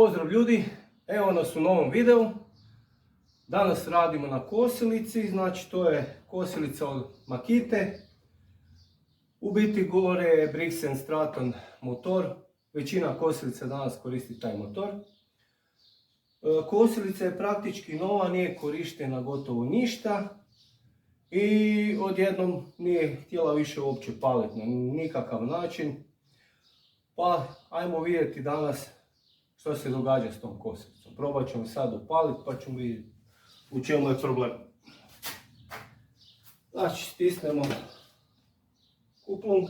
Pozdrav ljudi, evo nas u novom videu. Danas radimo na kosilici, znači to je kosilica od Makite. U biti gore je Brixen Straton motor, većina kosilica danas koristi taj motor. Kosilica je praktički nova, nije korištena gotovo ništa i odjednom nije htjela više uopće paliti na nikakav način. Pa ajmo vidjeti danas što se događa s tom kosilicom. Probat ćemo sad upaliti pa ćemo vidjeti u čemu je problem. Znači stisnemo kuplung.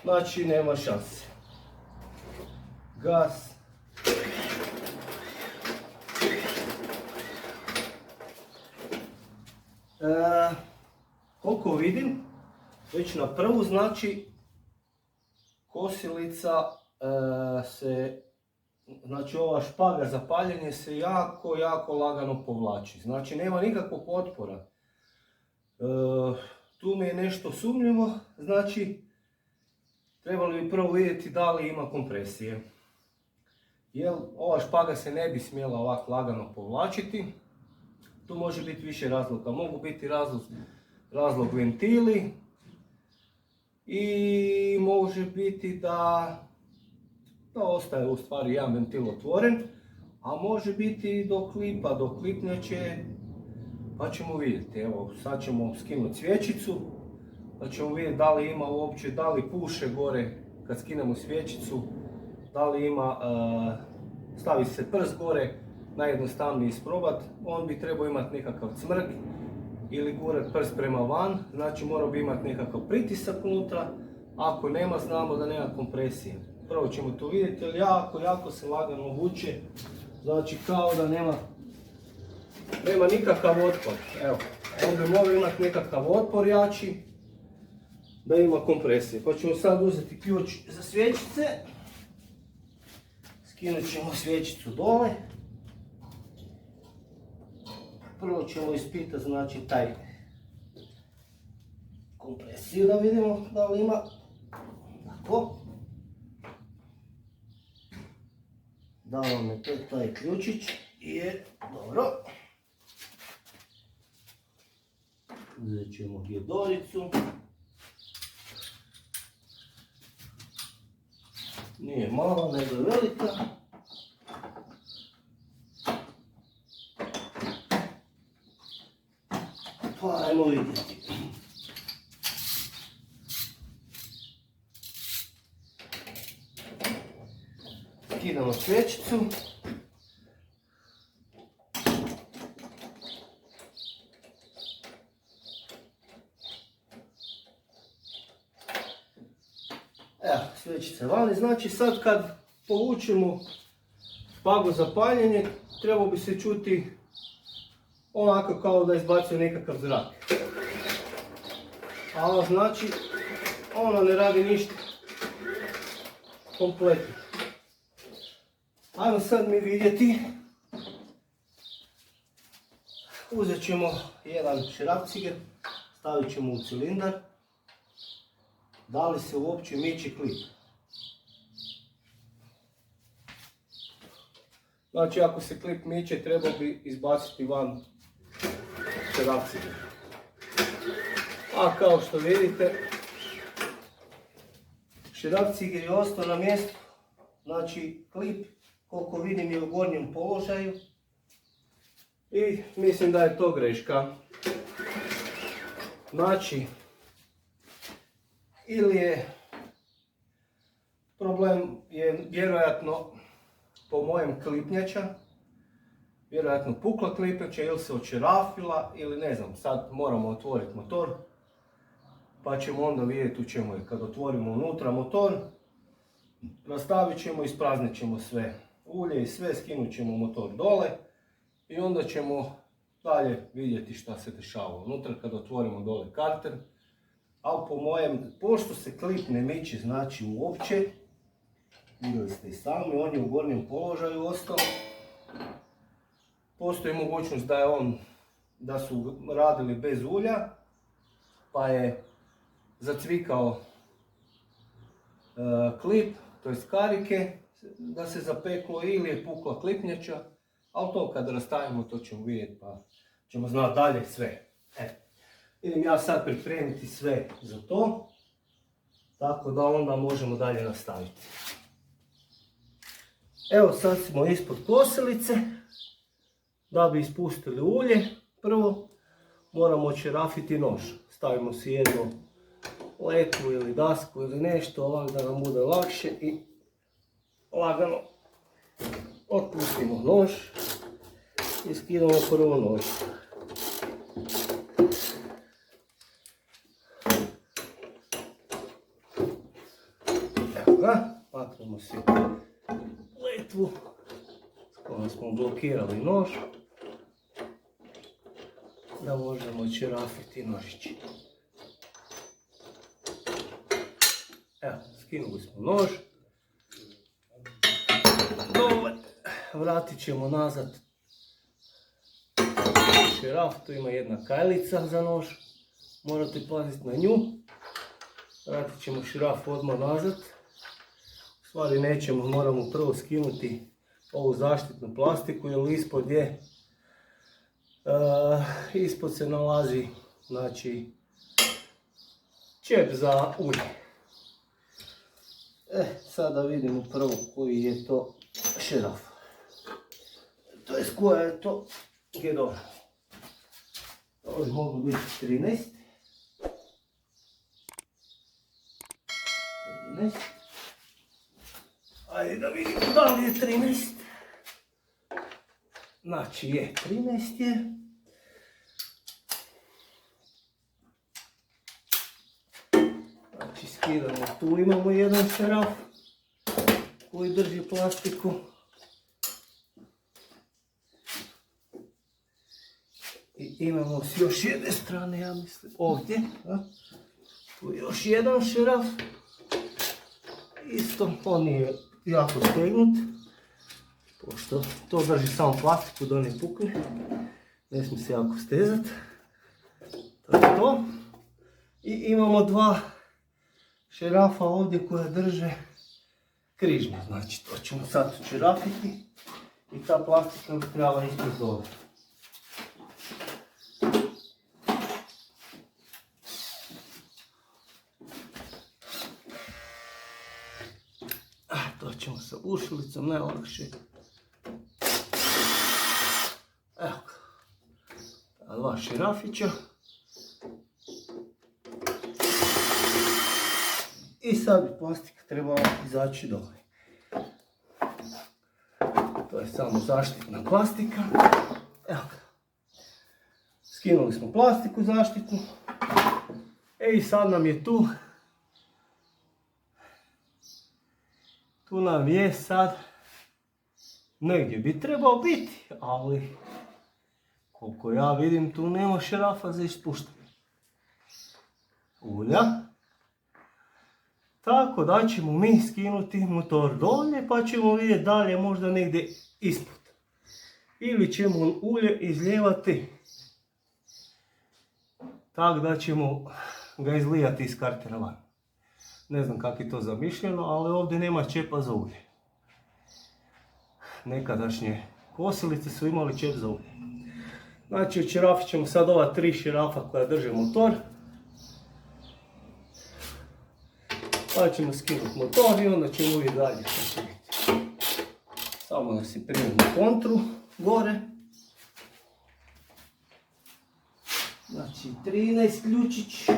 Znači nema šanse. Gas. Koliko vidim, već na prvu znači kosilica znači ova špaga za paljenje se jako lagano povlači. Znači nema nikakvog otpora. Tu mi je nešto sumnjivo, znači trebali bi prvo vidjeti da li ima kompresije. Jer ova špaga se ne bi smjela ovako lagano povlačiti. Tu može biti više razloga. Mogu biti razlog ventili i može biti da ostaje u stvari jedan ventil otvoren, a može biti do klipnjače, pa ćemo vidjeti. Evo sad ćemo skinuti svječicu pa ćemo vidjeti da li ima uopće, da li puše gore kad skinemo svječicu, da li ima, stavi se prst gore, najjednostavnije isprobat. On bi trebao imati nekakav cmrk ili gurat prst prema van, znači morao bi imati nekakav pritisak unutra. Ako nema, znamo da nema kompresije. Prvo ćemo to vidjeti, jer jako se lagano vuče, znači kao da nema nikakav otpor. Evo, on bi morao imati nekakav otpor jači da ima kompresije. Pa ćemo sad uzeti ključ za svječice, skinut ćemo svječicu dole. Prvo ćemo ispitati znači taj kompresiju da vidimo da li ima. Tako. Dao nam je taj ključić i je dobro. Uzet ćemo bjedoricu. Nije mala, nego je velika. Pa ajmo vidjeti. Skidamo svječicu. Evo, svječica vani. Znači sad kad povučemo špagu za paljenje, trebao bi se čuti onako kao da izbacuje nekakav zrak. Ali znači ona ne radi ništa kompletno. Ajmo sad mi vidjeti. Uzet ćemo jedan šrafciger, stavit ćemo u cilindar. Da li se uopće miče klip. Znači ako se klip miče, trebao bi izbaciti van šrafciger. A kao što vidite, šrafciger je ostao na mjestu. Znači klip, koliko vidim, je u gornjem položaju i mislim da je to greška. Znači, ili je problem vjerojatno po mojem klipnjača, vjerojatno pukla klipnjača ili se očerafila ili ne znam, sad moramo otvoriti motor pa ćemo onda vidjeti u čemu je. Kad otvorimo unutra motor, rastavit ćemo, ispraznit ćemo sve ulje i sve, skinut ćemo motor dole i onda ćemo dalje vidjeti šta se dešava unutra kad otvorimo dole karter. Ali po mojem, pošto se klip ne miče znači uopće, vidjeli ste i sami, on je u gornjem položaju ostao. Postoji mogućnost da su radili bez ulja, pa je zacvikao klip, to jest karike, da se zapeklo ili je pukla klipnjača, ali to kad rastavimo to ćemo vidjeti pa ćemo znati dalje sve. Idem ja sad pripremiti sve za to, tako da onda možemo dalje nastaviti. Evo sad smo ispod kosilice, da bi ispustili ulje, prvo moramo očerafiti nož. Stavimo si jednu letvu ili dasku ili nešto ovak da nam bude lakše i lagano otpustimo nož i skidamo prvo nož. Evo ga, maknemo si letvu s kojom smo blokirali nož da možemo očerafiti nožići. Evo, skinuli smo nož. Vratit ćemo nazad šeraf, tu ima jedna kajlica za nož, morate paziti na nju. Vratit ćemo šeraf odmah nazad. U stvari nećemo, moramo prvo skinuti ovu zaštitnu plastiku jer ispod je, ispod se nalazi znači čep za ulje. Sada vidimo prvo koji je to šeraf. To je koja je to gedon. Ovo bi moglo biti 13. Ajde da vidimo da li je 13. Znači je, 13 je. Znači skidamo, tu imamo jedan šeraf koji drži plastiku. I imamo s još jedne strane, ja mislim, ovdje. Tu je još jedan šeraf. Isto, on nije jako stegnut. Pošto to drži samo plastiku da ne pukne. Ne smije se jako stezat. To je to. I imamo dva šerafa ovdje koje drže križnje. Znači to ćemo sad šerafiti. I ta plastika bi trebala ispred dole. To ćemo sa ušilicom najlakše. Evo ga. Dva šerafića. I sad bi plastika trebala izaći dole. To je samo zaštitna plastika. Evo ga. Skinuli smo plastiku zaštitnu. I sad nam je tu. Tu nam je sad, negdje bi trebao biti, ali koliko ja vidim tu nema šerafa za ispuštanje ulja. Tako da ćemo mi skinuti motor dolje pa ćemo vidjeti dalje možda negdje ispod. Ili ćemo ulje izlijevati tako da ćemo ga izlijati iz kartera van. Ne znam kako je to zamišljeno, ali ovdje nema čepa za ulje. Nekadašnje kosilice su imali čep za ulje. Znači očerafit ćemo sad ova tri šerafa koja drže motor. Pa ćemo skinuti motor i onda ćemo uvijek dalje što će biti. Samo da si primimo kontru gore. Znači 13 ključić.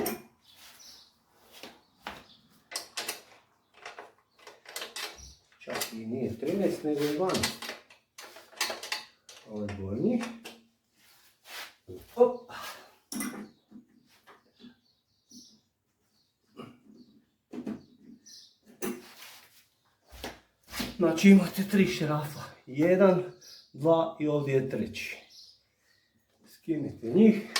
Čak i nije 13 nego 12. Ovo je gornji. Op. Znači imate tri šerafa. 1, 2 i ovdje je treći. Skinite njih.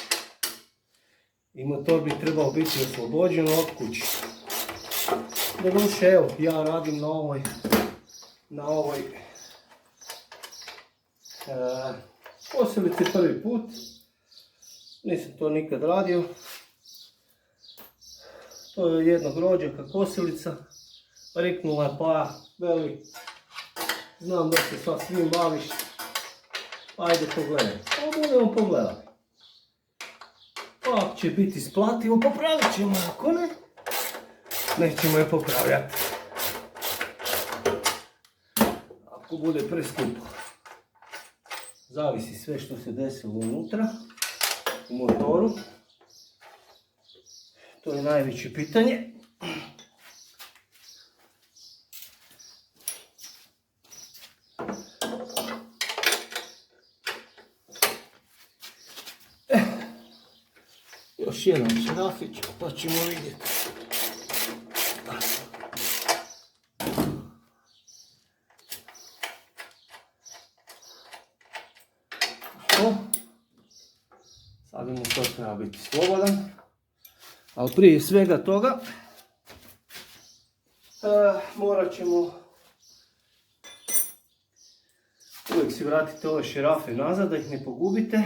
I motor bi trebao biti oslobođen od kuće. Doduše, evo, ja radim na ovoj kosilici prvi put. Nisam to nikad radio. To je jednog rođaka kosilica. riknula je pa veli, znam da se sa svim baviš, ajde pogledaj. Pa budemo pogledati. Pa ako će biti isplativo, popravit ćemo, ako ne, nećemo je popravljati. Ako bude preskupo. Zavisi sve što se desilo unutra, u motoru. To je najveće pitanje. Još jedan šrafić, pa ćemo vidjeti. Sad mu to treba biti slobodan. Ali prije svega toga morat ćemo uvijek si vratiti ove šerafe nazad da ih ne pogubite.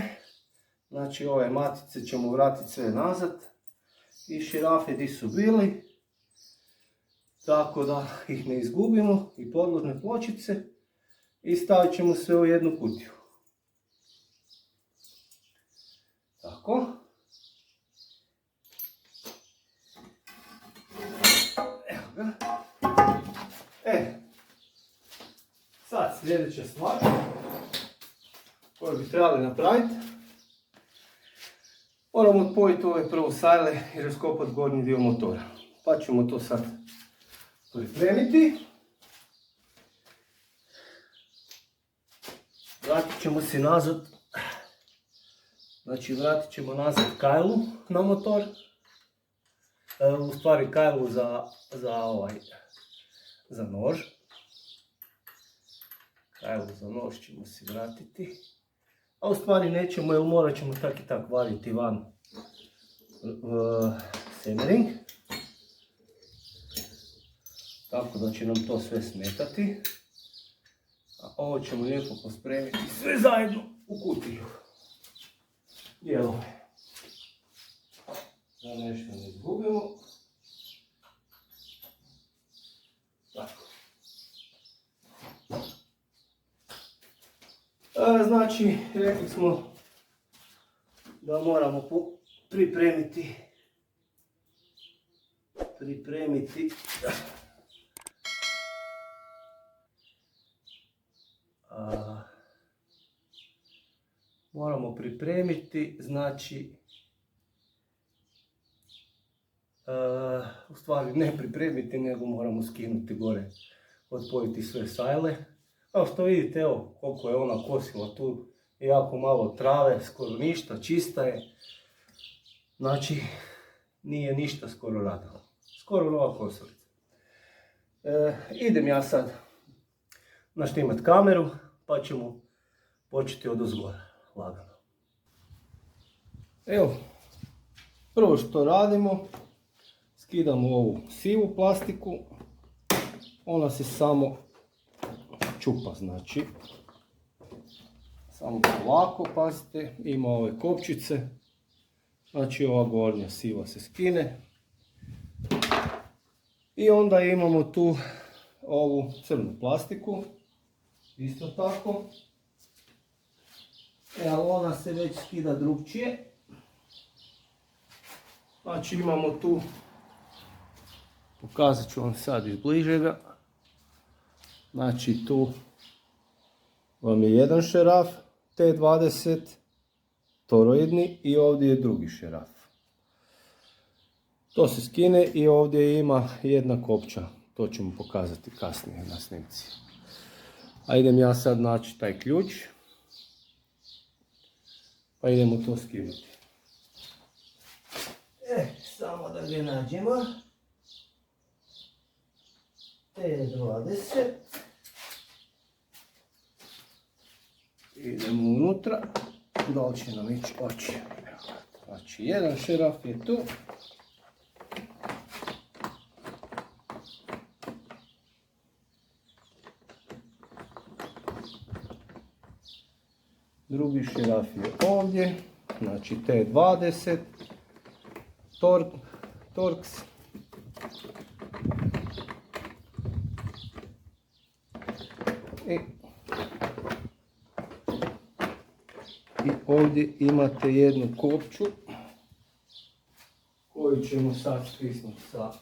Znači ove matice ćemo vratiti sve nazad i šerafe gdje su bili, tako da ih ne izgubimo, i podložne pločice, i stavit ćemo sve u jednu kutiju. Tako. Evo ga. Sad sljedeća stvar koju bi trebali napraviti. Moramo odpojiti ove prvo sajle i raskopati gornji dio motora. Pa ćemo to sad pripremiti. Vratit ćemo se nazad. Znači vratit ćemo nazad kajlu na motor. U stvari kajlu za nož. Kajlu za nož ćemo se vratiti. A u stvari nećemo, jer morat ćemo tak i tak vaditi van semering. Tako da će nam to sve smetati. A ovo ćemo lijepo pospremiti sve zajedno u kutiju. Dijelove. Da nešto ne izgubimo. Tako. Znači, rekli smo da moramo pripremiti znači u stvari ne pripremiti, nego moramo skinuti gore, odpojiti sve sajle. Kao što vidite, evo koliko je ona kosila tu, jako malo trave, skoro ništa, čista je. Znači, nije ništa skoro radilo. Skoro nova kosilica. Idem ja sad naštimat kameru, pa ćemo početi odozgora, lagano. Evo, prvo što radimo, skidamo ovu sivu plastiku, ona se samo čupa, znači, samo polako, pazite, ima ove kopčice, znači ova gornja siva se skine. I onda imamo tu ovu crnu plastiku, isto tako, ali ona se već skida drugčije. Znači imamo tu, pokazat ću vam sad iz bližega, znači tu vam je jedan šeraf T20 toroidni i ovdje je drugi šeraf. To se skine i ovdje ima jedna kopča, to ćemo pokazati kasnije na snimci. A idem ja sad naći taj ključ, pa idemo to skinuti. Samo da ga nađemo. T20. Idemo unutra. Da li će nam ići oči? Znači, jedan šeraf je tu. Drugi šeraf je ovdje. Znači, T20. Torx. I ovdje imate jednu kopču koju ćemo sad stisnuti sa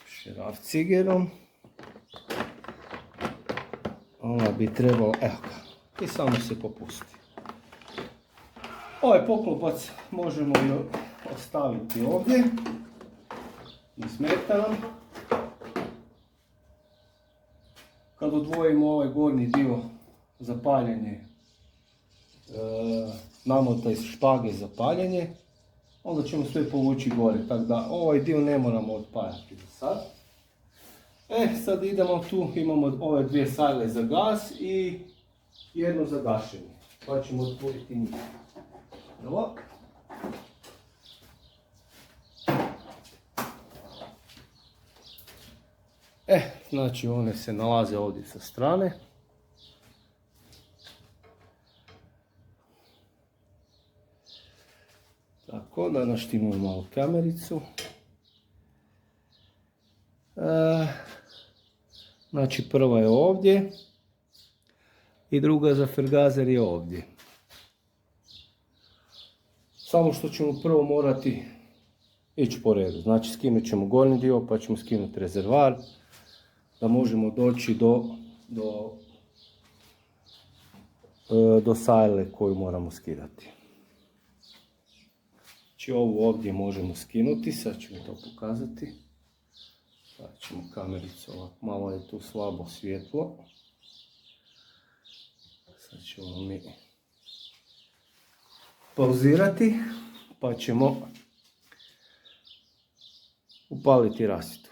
šraf cigerom. Ona bi trebala, evo ga, i samo se popusti. Ovaj poklopac možemo ostaviti ovdje, ne smeta nam. Kad odvojimo ovaj gornji dio za paljenje, namota iz špage za paljenje, onda ćemo sve povući gore, tako da ovaj dio ne moramo otpajati za sad. Sad idemo tu, imamo ove dvije sajle za gas i jednu za gašenje, pa ćemo otvoriti njih. Evo. Znači one se nalaze ovdje sa strane. Tako, da naštimamo malo kamericu. Znači prva je ovdje i druga za fergazer je ovdje. Samo što ćemo prvo morati ići po redu. Znači skinut ćemo gornji dio pa ćemo skinuti rezervar da možemo doći do sajle koju moramo skidati. Znači ovu ovdje možemo skinuti, sad ću to pokazati. Sad ćemo kamericu ovako, malo je tu slabo svjetlo. Sad ćemo mi pauzirati pa ćemo upaliti rasvjetu.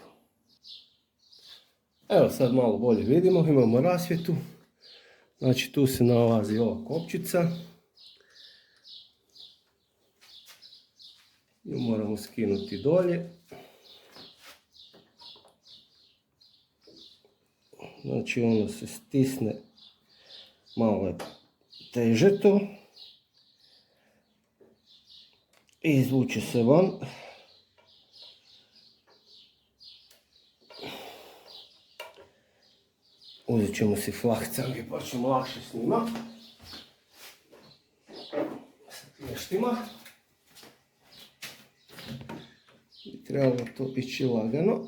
Evo sad malo bolje vidimo, imamo rasvjetu. Znači tu se nalazi ova kopčica. Nju moramo skinuti dolje. Znači ono se stisne, malo je teže to. I izvuče se van. Uzet ćemo si flahcange pa ćemo lakše s njima. Sa klještima. I trebalo to ići lagano.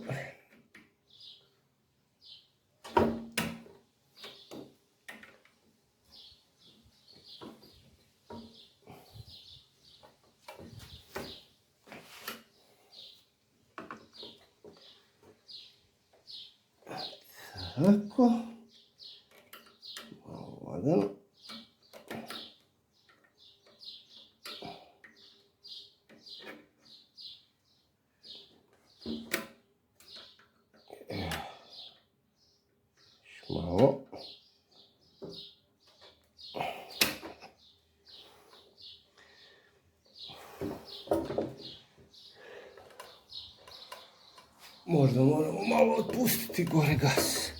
Tako. Malo lagano. Malo. Možda moramo malo otpustiti gore gas.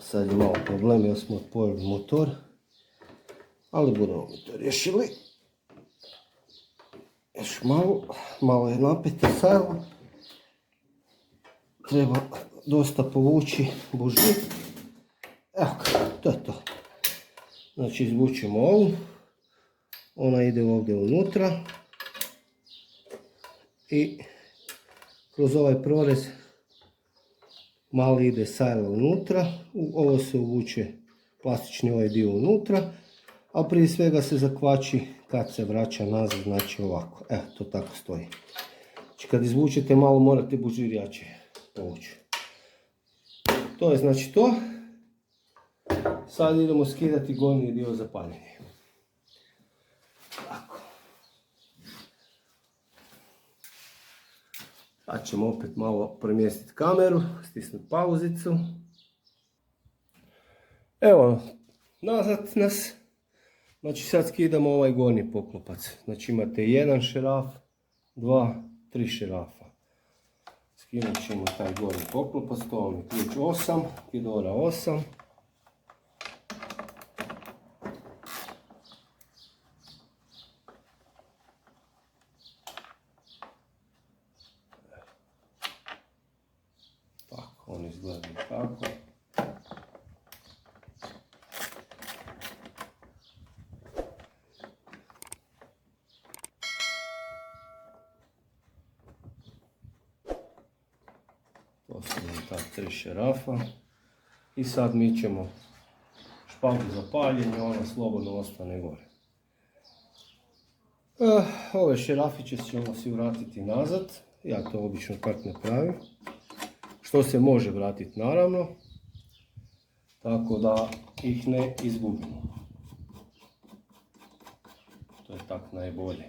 Sad je malo problem jer smo otpojili motor, ali budemo mi to riješili. Još malo je napeta sajla. Treba dosta povući bužnju. Evo to je to. Znači izvučemo ovu. Ona ide ovdje unutra. I kroz ovaj prorez mali ide sajla unutra. Ovo se uvuče plastični ovaj dio unutra. A prije svega se zakvači kad se vraća nazad, znači ovako. Evo, to tako stoji. Znači kad izvučete malo morate bužir jače povući. To je znači to. Sad idemo skidati gornji dio za paljenje. Tako. Sad ćemo opet malo premjestiti kameru, stisnuti pauzicu. Evo, nazad nas. Znači sad skidamo ovaj gornji poklopac. Znači imate jedan šraf, 2, 3 šrafa. Skinut ćemo taj gornji poklopac, to vam je ključ 8, Kidora 8. On izgleda tako. To su nam ta 3 šarafa. I sad mi ćemo špagu za paljenje, ona slobodno ostane gore. Ove šarafiće ćemo si vratiti nazad. Ja to obično tako napravim. Što se može vratiti naravno. Tako da ih ne izgubimo. To je tako najbolje.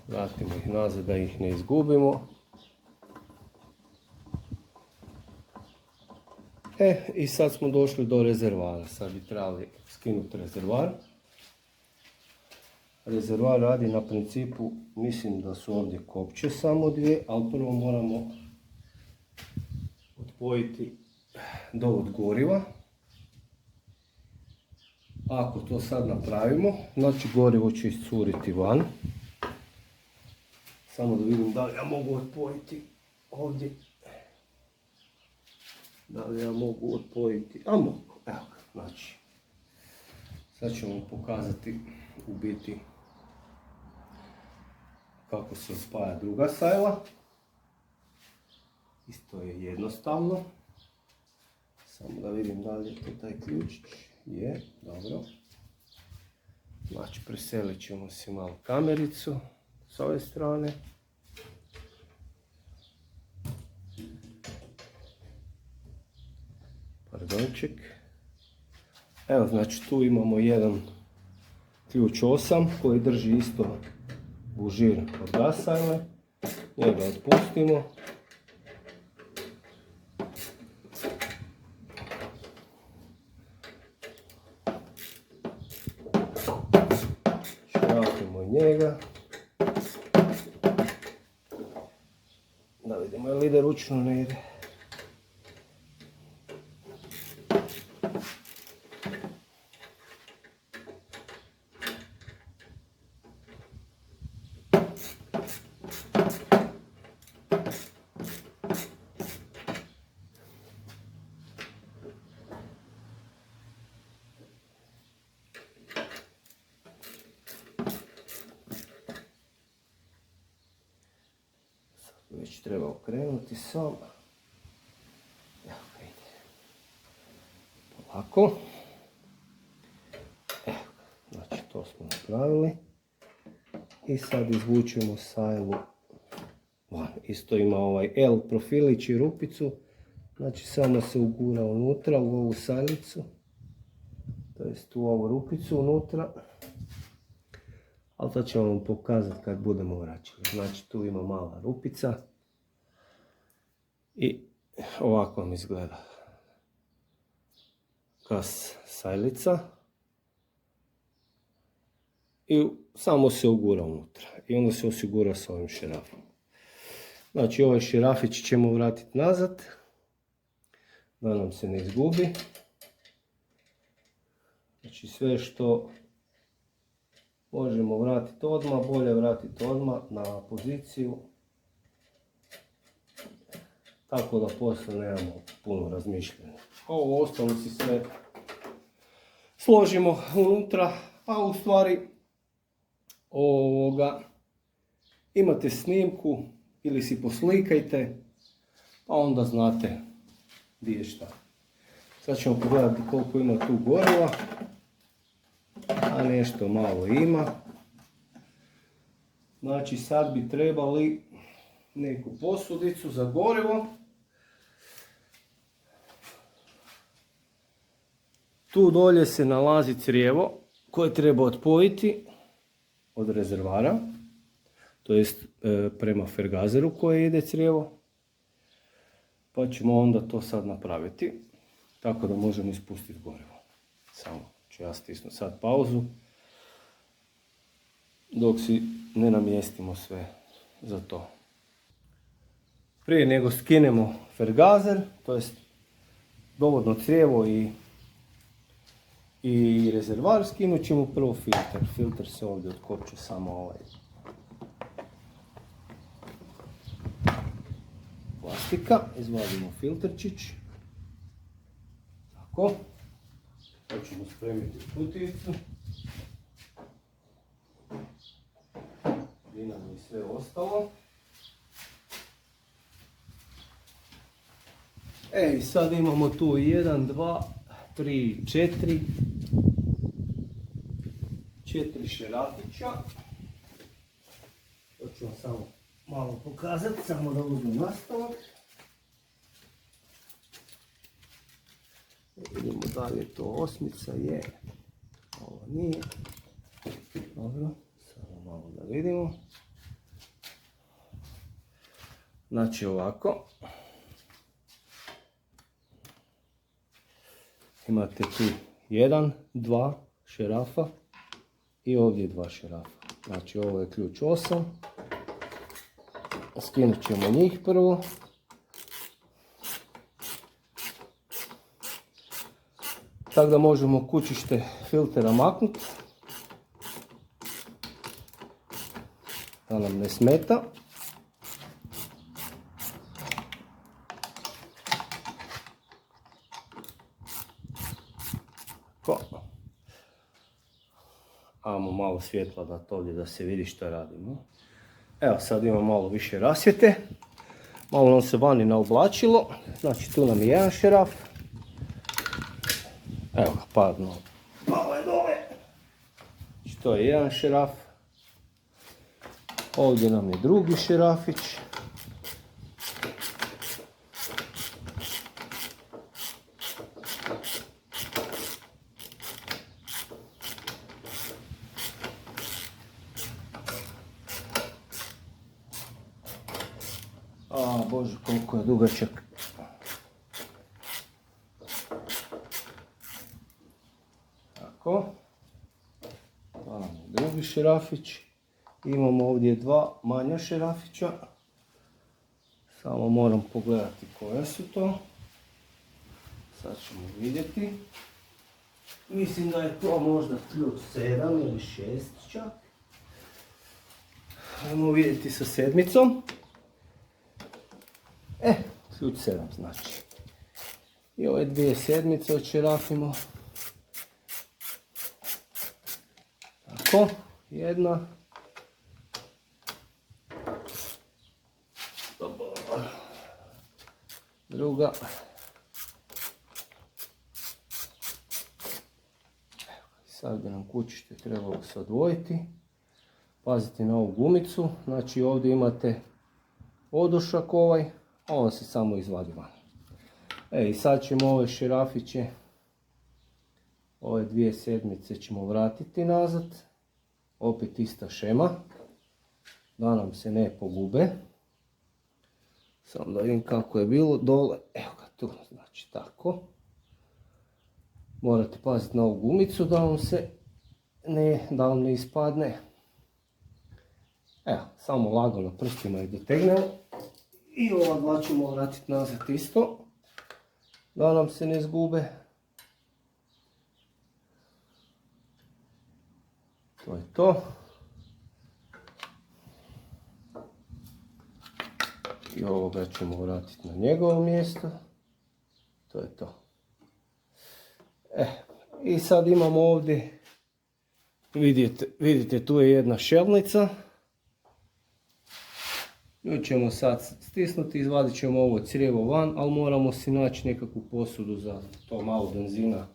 Vratimo ih nazad da ih ne izgubimo. I sad smo došli do rezervara. Sad bi trebali skinuti rezervar. Rezervar radi na principu, mislim da su ovdje kopče samo dvije, ali prvo moramo odpojiti dovod goriva. Ako to sad napravimo, znači gorivo će iscuriti van. Samo da vidim da li ja mogu odpojiti ovdje. Da li ja mogu odpojiti? A mogu, evo ga, znači. Sad ćemo pokazati u biti kako se spaja druga sajla. Isto je jednostavno. Samo da vidim da li je to taj ključić. Je, dobro. Znači preselit ćemo si malo kamericu s ove strane. Pardonček. Evo, znači tu imamo jedan ključ 8 koji drži isto bužir od gasajle. Njega otpustimo. Šratimo njega. Da vidimo je li ide ručno, ne ide. Već treba okrenuti sam. Evo ga ide. Polako. Evo ga. Znači to smo napravili. I sad izvučemo sajlu van. Isto ima ovaj L profilić i rupicu. Znači samo se ugura unutra u ovu sajlicu. To jest u ovu rupicu unutra. Ali to ćemo vam pokazati kad budemo vraćali. Znači tu ima mala rupica. I ovako vam izgleda gas sajlica. I samo se ugura unutra. I onda se osigura s ovim šerafom. Znači ovaj šerafić ćemo vratiti nazad. Da nam se ne izgubi. Znači sve što možemo vratiti odmah, bolje vratiti odmah na poziciju. Tako da poslije nemamo puno razmišljanja. Ovo ostalo si sve složimo unutra, a u stvari imate snimku ili si poslikajte, pa onda znate gdje je šta. Sad ćemo pogledati koliko ima tu goriva. A nešto malo ima. Znači sad bi trebali neku posudicu za gorivo. Tu dolje se nalazi crijevo koje treba odpojiti od rezervara. To jest prema fergazeru koje ide crijevo. Pa ćemo onda to sad napraviti. Tako da možemo ispustiti gorivo. Samo ću ja stisnuti sad pauzu. Dok si ne namjestimo sve za to. Prije nego skinemo fergazer, to jest dovodno crijevo i rezervar, skinut ćemo prvo filter. Filter se ovdje otkopče samo plastika, izvadimo filterčić. Tako. To ćemo spremiti u kutijicu. I nam je sve ostalo. I sad imamo tu 1, 2, 3, 4. 4 šerafića. To ću vam samo malo pokazati, samo da uzmem nastavak. Vidimo da li je to osmica, je. Ovo nije. Dobro, samo malo da vidimo. Znači ovako. Imate tu 1, 2 šerafa i ovdje 2 šerafa. Znači ovo je ključ 8. Skinut ćemo njih prvo. Tako da možemo kućište filtera maknuti. Da nam ne smeta. Ajmo malo svjetla dati ovdje da se vidi što radimo. Evo sad imamo malo više rasvjete. Malo nam se vani naoblačilo. Znači tu nam je jedan šeraf. Evo ga, padno. Malo je dole. Znači to je jedan šeraf. Ovdje nam je drugi šerafić. A bože, koliko je dugačak. Tako. Pa nam je drugi šerafić. Imamo ovdje 2 manja šerafića. Samo moram pogledati koja su to. Sad ćemo vidjeti. Mislim da je to možda ključ 7 ili 6 čak. Ajmo vidjeti sa sedmicom. Ključ 7 znači. I ove 2 sedmice odšerafimo. Tako, jedna. Druga. Sad bi nam kućište trebalo se odvojiti. Pazite na ovu gumicu. Znači ovdje imate odušak ovaj, a on se samo izvadi van. I sad ćemo ove šerafiće, ove 2 sedmice ćemo vratiti nazad. Opet ista šema. Da nam se ne pogube. Samo da vidim kako je bilo dole. Evo ga tu, znači tako. Morate paziti na ovu gumicu da vam ne ispadne. Evo, samo lagano prstima ih dotegnemo. I ova dva ćemo vratiti nazad isto. Da nam se ne zgube. To je to. I ovoga ćemo vratiti na njegovo mjesto. To je to. I sad imamo ovdje, vidite tu je jedna šelnica. Nju ćemo sad stisnuti, izvadit ćemo ovo crijevo van, ali moramo si naći nekakvu posudu za to malo benzina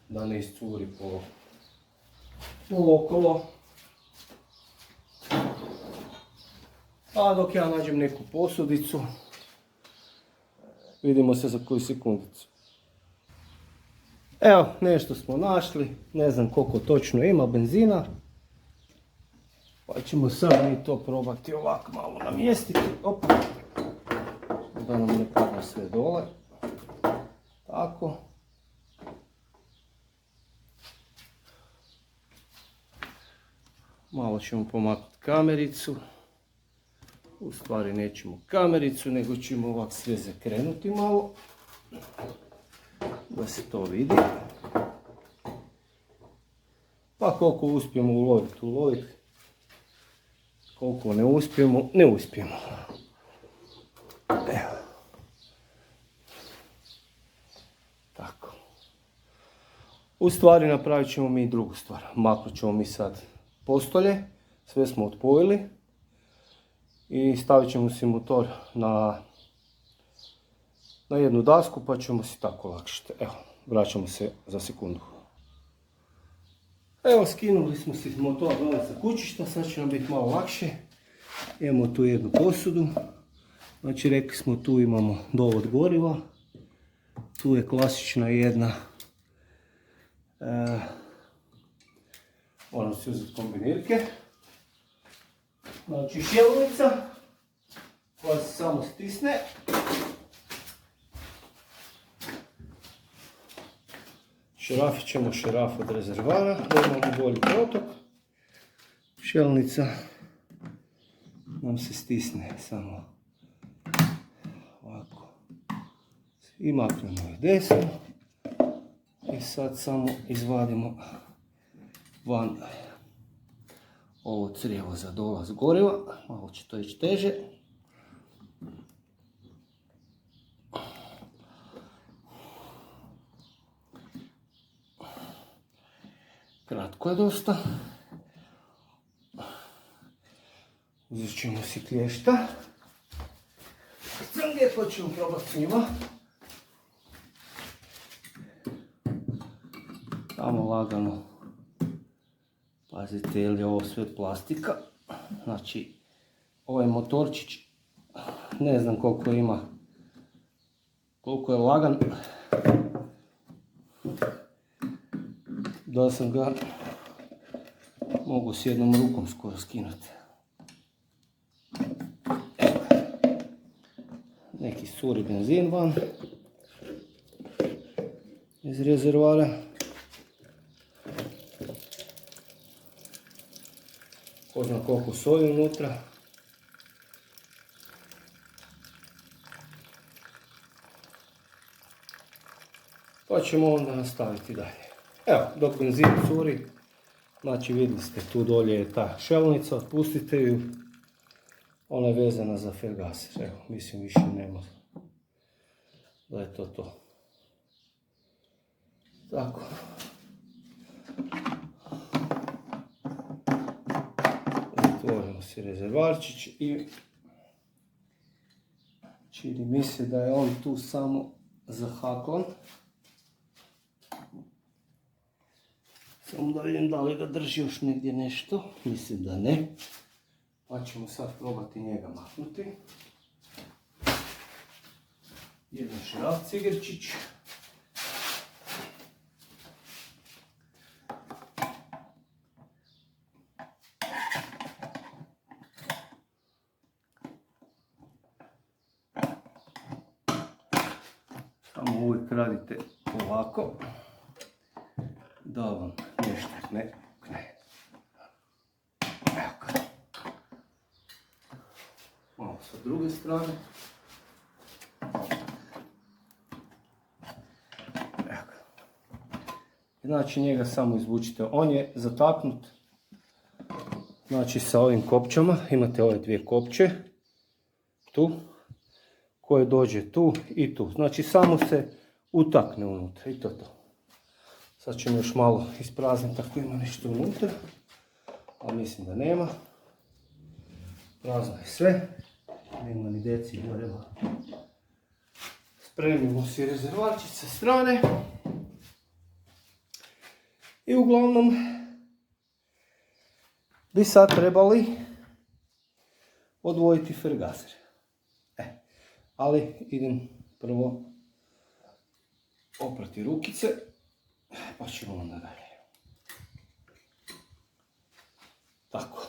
da ne iscuri po okolo. A dok ja nađem neku posudicu, vidimo se za koju sekundicu. Evo, nešto smo našli, ne znam koliko točno ima benzina. Pa ćemo sad mi to probati ovako malo namjestiti. Op. Da nam ne padne sve dole. Tako. Malo ćemo pomaknuti kamericu. U stvari nećemo kamericu, nego ćemo ovako sve zakrenuti malo. Da se to vidi. Pa koliko uspijemo uloviti. Koliko ne uspijemo, ne uspijemo. U stvari napravit ćemo mi drugu stvar. Maknut ćemo mi sad postolje, sve smo odpojili i stavit ćemo si motor na jednu dasku pa ćemo si tako olakšati. Evo, vraćamo se za sekundu. Evo, skinuli smo si motor dole sa kućišta, sad će nam biti malo lakše. Imamo tu jednu posudu, znači rekli smo tu imamo dovod goriva, tu je klasična jedna, moram si uzeti kombinirke, znači šelnica koja se samo stisne. Šerafit ćemo šeraf od rezervara, da imamo bolji protok. Šelnica nam se stisne samo ovako i maknemo je desno i sad samo izvadimo van ovo crijevo za dolaz goriva, malo će to ići teže. Kratko je dosta. Uzet ćemo si klješta. Sam lijepo ćemo probati s njima. Samo lagano. Pazite, jer je ovo sve plastika. Znači, ovaj motorčić, ne znam koliko ima, koliko je lagan. Da sam ga mogu s jednom rukom skoro skinuti. Neki suri benzin van iz rezervoara. Ko zna koliko soje unutra. Pa ćemo onda nastaviti dalje. Evo, dok benzin curi, znači vidjeli ste tu dolje je ta šelnica, otpustite ju. Ona je vezana za fergaser, evo, mislim više nema da je to to. Tako. Otvorimo si rezervarčić i čini mi se da je on tu samo zahaklan. Samo da vidim da li ga drži još negdje nešto, mislim da ne. Pa ćemo sad probati njega maknuti. Jedan šraf cigerčić. Samo uvijek radite ovako, da vam nešto ne pukne. Evo ga. Malo sa druge strane. Evo ga. Znači njega samo izvučite. On je zataknut. Znači sa ovim kopčama. Imate ove dvije kopče. Tu. Koje dođe tu i tu. Znači samo se utakne unutra i to. Sad ćemo još malo isprazniti ako ima nešto unutra. Ali mislim da nema. Prazno je sve. Nema ni deci goreva. Spremimo si rezervarčić sa strane. I uglavnom bi sad trebali odvojiti fergaser. Ali idem prvo oprati rukice, pa ćemo onda dalje. Tako.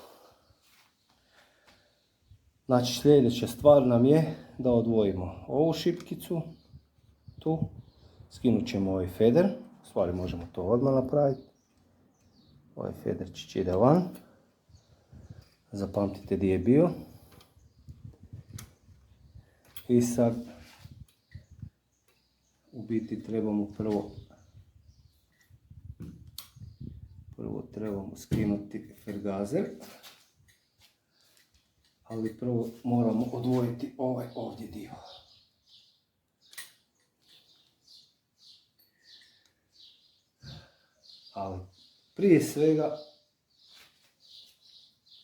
Znači sljedeća stvar nam je da odvojimo ovu šipkicu, tu. Skinut ćemo ovaj feder, u stvari možemo to odmah napraviti. Ovaj federčić ide van. Zapamtite gdje je bio. I sad u biti trebamo prvo trebamo skinuti fergazer, ali prvo moramo odvojiti ovaj ovdje dio. Ali prije svega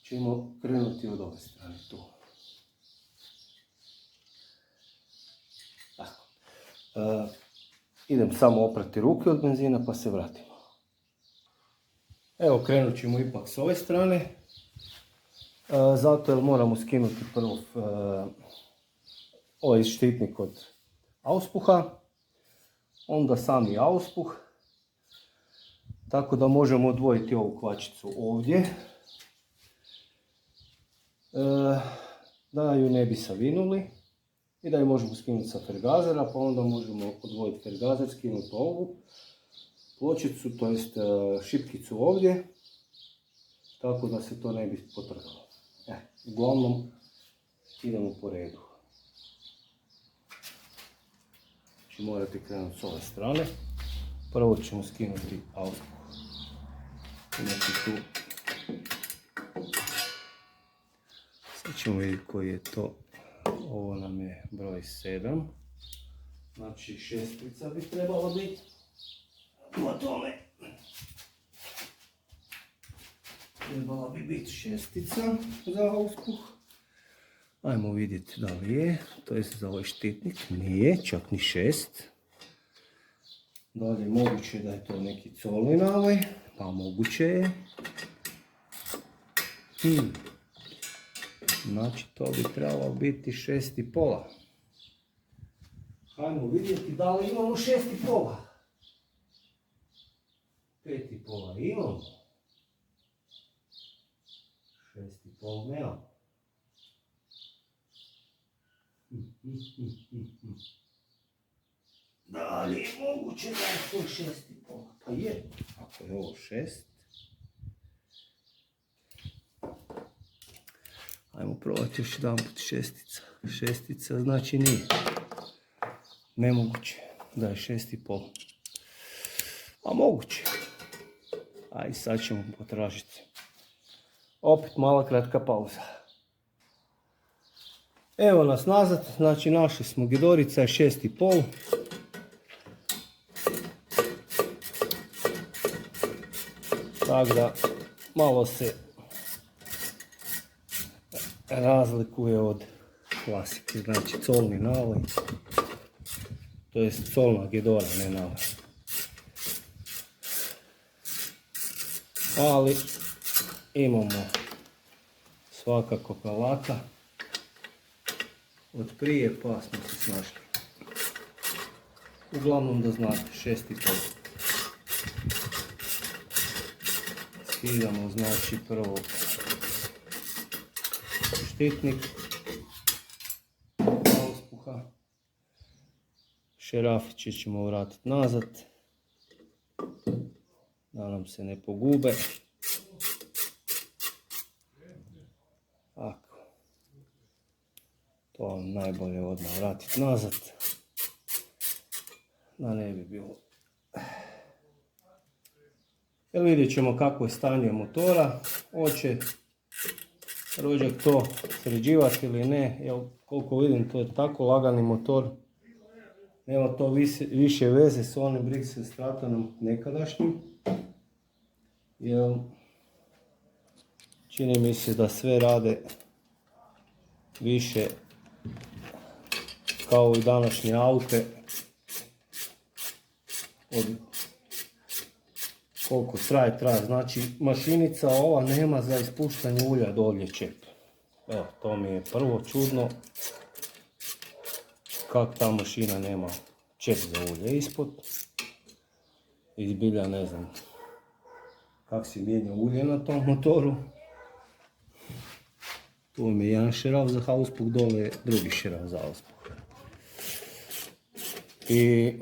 ćemo krenuti od ove strane tu. Tako. Idem samo oprati ruke od benzina pa se vratimo. Evo, krenut ćemo ipak s ove strane. Zato jer moramo skinuti prvo ovaj štitnik od auspuha, onda sami auspuh, tako da možemo odvojiti ovu kvačicu ovdje, da ju ne bi savinuli i da ju možemo skinuti sa fergazera, pa onda možemo odvojiti fergazer, skinuti ovu pločicu, to jest šipkicu ovdje, tako da se to ne bi potrgalo. Uglavnom idemo po redu. Znači morate krenuti s ove strane. Prvo ćemo skinuti auspuh. Znači tu. Sad ćemo vidjeti koji je to. Ovo nam je broj 7. Znači šestica bi trebala biti. Po tome. Trebala bi biti šestica za auspuh. Ajmo vidjeti da li je, to je za ovaj štitnik, nije, čak ni 6. Da li je moguće da je to neki colni navoj, pa moguće je. Znači to bi trebalo biti 6,5. Ajmo vidjeti da li imamo 6,5. 5,5 imamo. 6,5 nemamo. Da li je moguće da je to 6,5? Pa je. Ako je ovo 6. Ajmo probati još jedan put šestica. Šestica znači nije. Nemoguće da je 6,5. A moguće. Ajde sad ćemo potražiti. Opet mala kratka pauza. Evo nas nazad, znači našli smo gidorica je 6,5. Tako da malo se razlikuje od klasike, znači colni navoj. To je colna gidora, ne navoj. Ali imamo svakako alata od prije, pa smo se snašli. Uglavnom da znate, 6,5. Skidamo znači prvo štitnik auspuha. Šerafiće ćemo vratiti nazad da nam se ne pogube. Tako. To vam najbolje odmah vratiti nazad. Da ne bi bilo. Jer vidjet ćemo kako je stanje motora. Hoće rođak to sređivati ili ne. Jer koliko vidim to je tako lagani motor. Nema to više veze s onim Brixel Stratonom nekadašnjim. Jer čini mi se da sve rade više kao i današnje aute od koliko traje. Znači mašinica ova nema za ispuštanje ulja dolje čep. Evo, to mi je prvo čudno kako ta mašina nema čep za ulje ispod. Izbilja ne znam kako se mijenja ulje na tom motoru. Tu mi je jedan šeraf za auspuh, dole je drugi šeraf za auspuh. I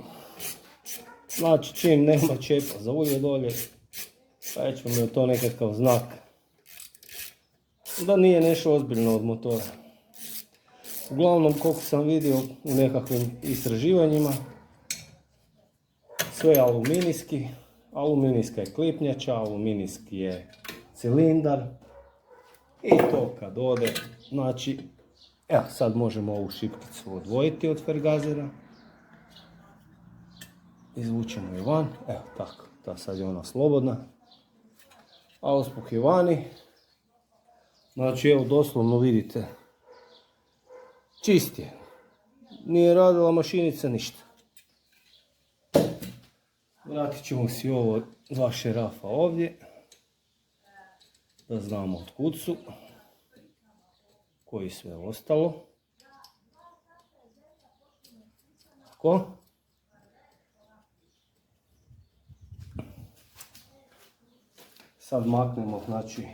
znači čim nema čepa za ulje dolje, reći mi je to nekakav znak da nije nešto ozbiljno od motora. Uglavnom, koliko sam vidio u nekakvim istraživanjima, sve je aluminijski, aluminijska je klipnjača, aluminijski je cilindar i to kad ode, znači, evo sad možemo ovu šipkicu odvojiti od fergazera. Izvučemo je van, evo tako, ta sad je ona slobodna. A usput je vani. Znači evo doslovno vidite, čist je. Nije radila mašinica ništa. Vratit ćemo si ovo dva šerafa ovdje. Da znamo od kud su. Koji sve ostalo. Tako. Sad maknemo, znači,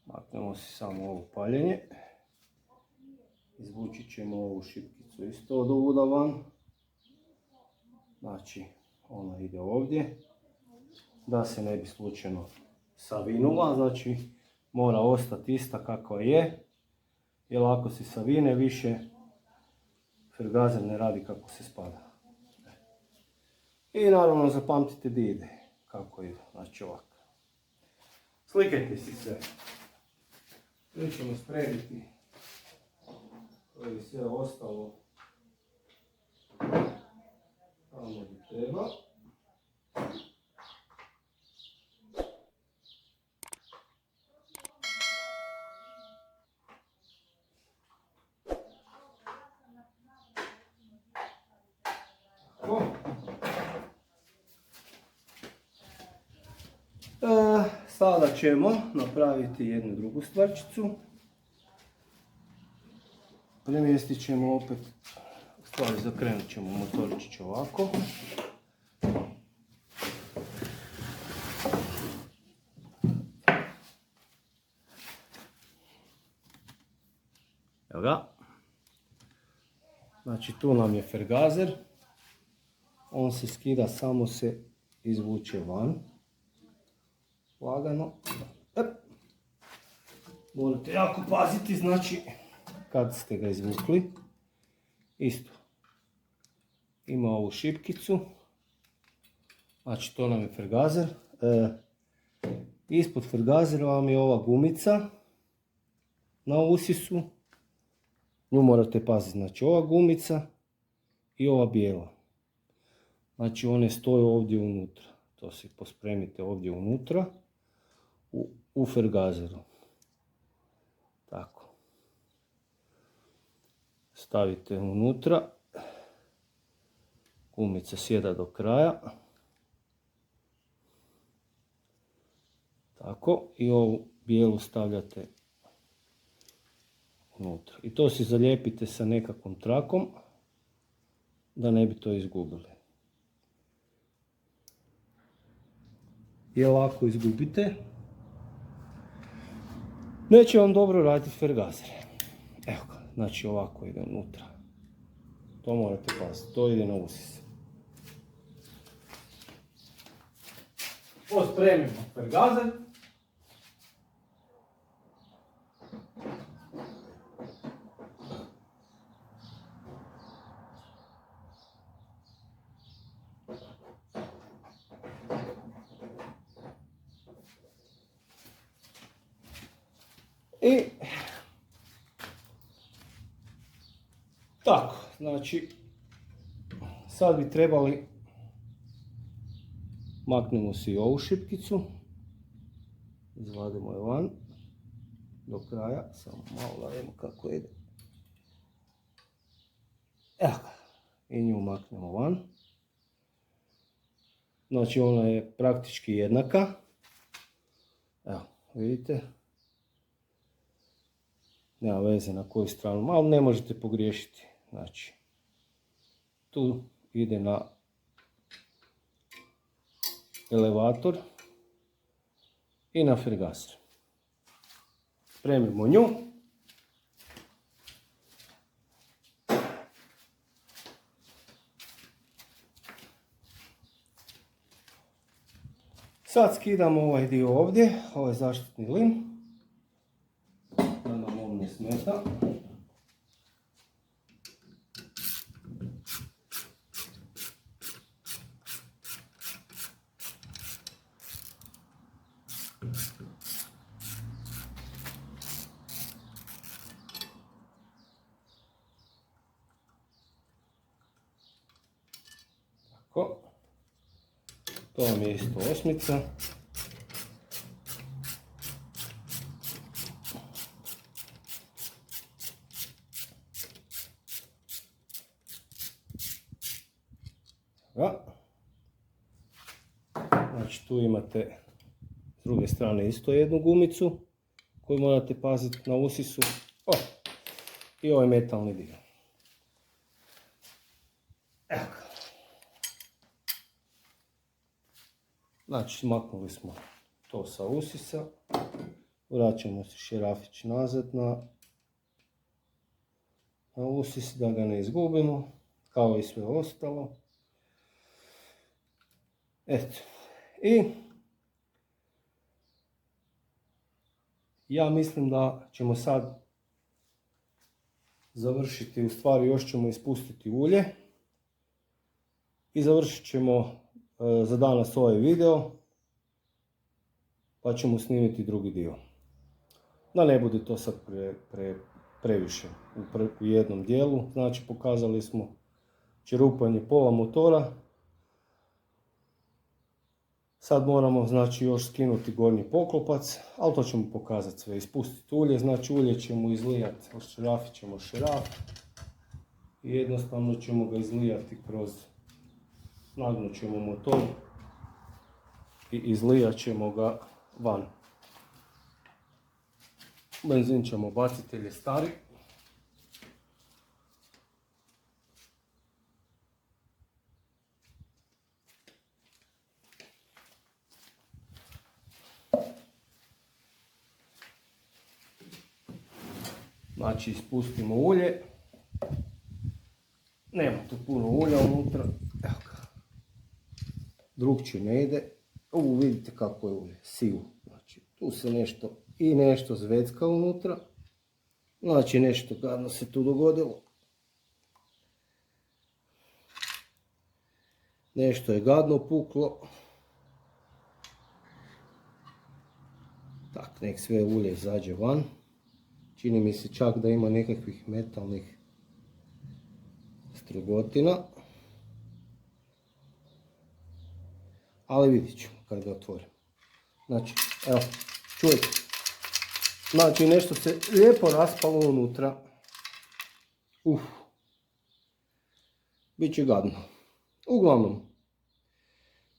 maknemo si samo ovo paljenje. Izvučit ćemo ovu šipkicu isto od ovuda van. Znači, ona ide ovdje. Da se ne bi slučajno savinula, znači mora ostati ista kakva je. Jer ako se savine više, frgazer ne radi kako se spada. I naravno zapamtite di ide, kako ide, znači ovako. Slikajte si sve. Mi ćemo spremiti ovo i sve ostalo tamo gdje treba. Sada ćemo napraviti jednu drugu stvarčicu. Premjestit ćemo opet, u stvari zakrenut ćemo motoričić ovako. Evo ga. Znači tu nam je frgazer. On se skida, samo se izvuče van. Lagano. Morate jako paziti, znači, kad ste ga izvukli. Isto. Ima ovu šipkicu. Znači, to nam je frgazer. Ispod frgazera vam je ova gumica na usisu. Nju morate paziti. Znači, ova gumica i ova bijela. Znači, one stoje ovdje unutra. To si pospremite ovdje unutra. U frgazeru. Tako. Stavite unutra. Gumica sjeda do kraja. Tako. I ovu bijelu stavljate unutra. I to si zalijepite sa nekakvom trakom. Da ne bi to izgubili. Jer ako izgubite, neće vam dobro raditi frgazer. Evo ga, znači ovako ide unutra. To morate paziti, to ide na usis. Pospremimo frgazer. I tako, znači sad bi trebali, maknemo si ovu šipkicu, izvadimo je van do kraja, samo malo da vidimo kako ide. Evo ga, i nju maknemo van. Znači ona je praktički jednaka. Evo, vidite. Nema veze na koju stranu, ali ne možete pogriješiti. Znači, tu ide na elevator i na frgazer. Spremimo nju. Sad skidamo ovaj dio ovdje, ovaj zaštitni lim. Da nam on ne smeta. Tako. To vam je isto osmica. Znači tu imate s druge strane isto jednu gumicu koju morate paziti na usisu. I ovaj metalni dio. Evo ga. Znači maknuli smo to sa usisa. Vraćamo se šerafić nazad na usis da ga ne izgubimo, kao i sve ostalo. Eto. I ja mislim da ćemo sad završiti, u stvari još ćemo ispustiti ulje i završit ćemo za danas ovaj video, pa ćemo snimiti drugi dio. Da ne bude to sad previše u jednom dijelu. Znači pokazali smo čerupanje pola motora. Sad moramo znači još skinuti gornji poklopac, ali to ćemo pokazati sve. Ispustiti ulje, znači ulje ćemo izlijati, ošerafit ćemo šeraf i jednostavno ćemo ga izlijati kroz, nagnut ćemo motor i izlijat ćemo ga van. Benzin ćemo baciti jer je stari. Znači ispustimo ulje. Nema tu puno ulja unutra. Evo ga. Drugčije ne ide. Vidite kako je ulje, sivo. Znači tu se nešto zvecka unutra. Znači nešto gadno se tu dogodilo. Nešto je gadno puklo. Tak, nek sve ulje izađe van. Čini mi se čak da ima nekakvih metalnih strugotina. Ali vidit ćemo kad ga otvorim. Znači, evo, čujete. Znači nešto se lijepo raspalo unutra. Biće gadno. Uglavnom,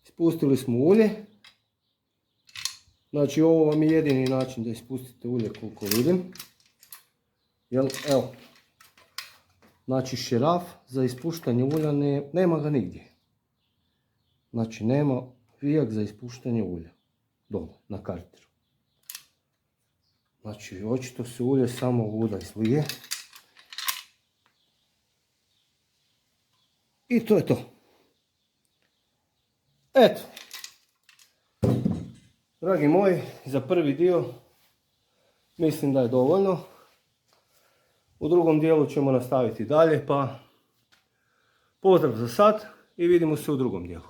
ispustili smo ulje. Znači ovo vam je jedini način da ispustite ulje koliko vidim. Evo, znači šeraf za ispuštanje ulja nema ga nigdje. Znači nema vijak za ispuštanje ulja dole na karteru. Znači očito se ulje samo ovuda izlije. I to je to. Eto. Dragi moji, za prvi dio mislim da je dovoljno. U drugom dijelu ćemo nastaviti dalje, pa pozdrav za sad i vidimo se u drugom dijelu.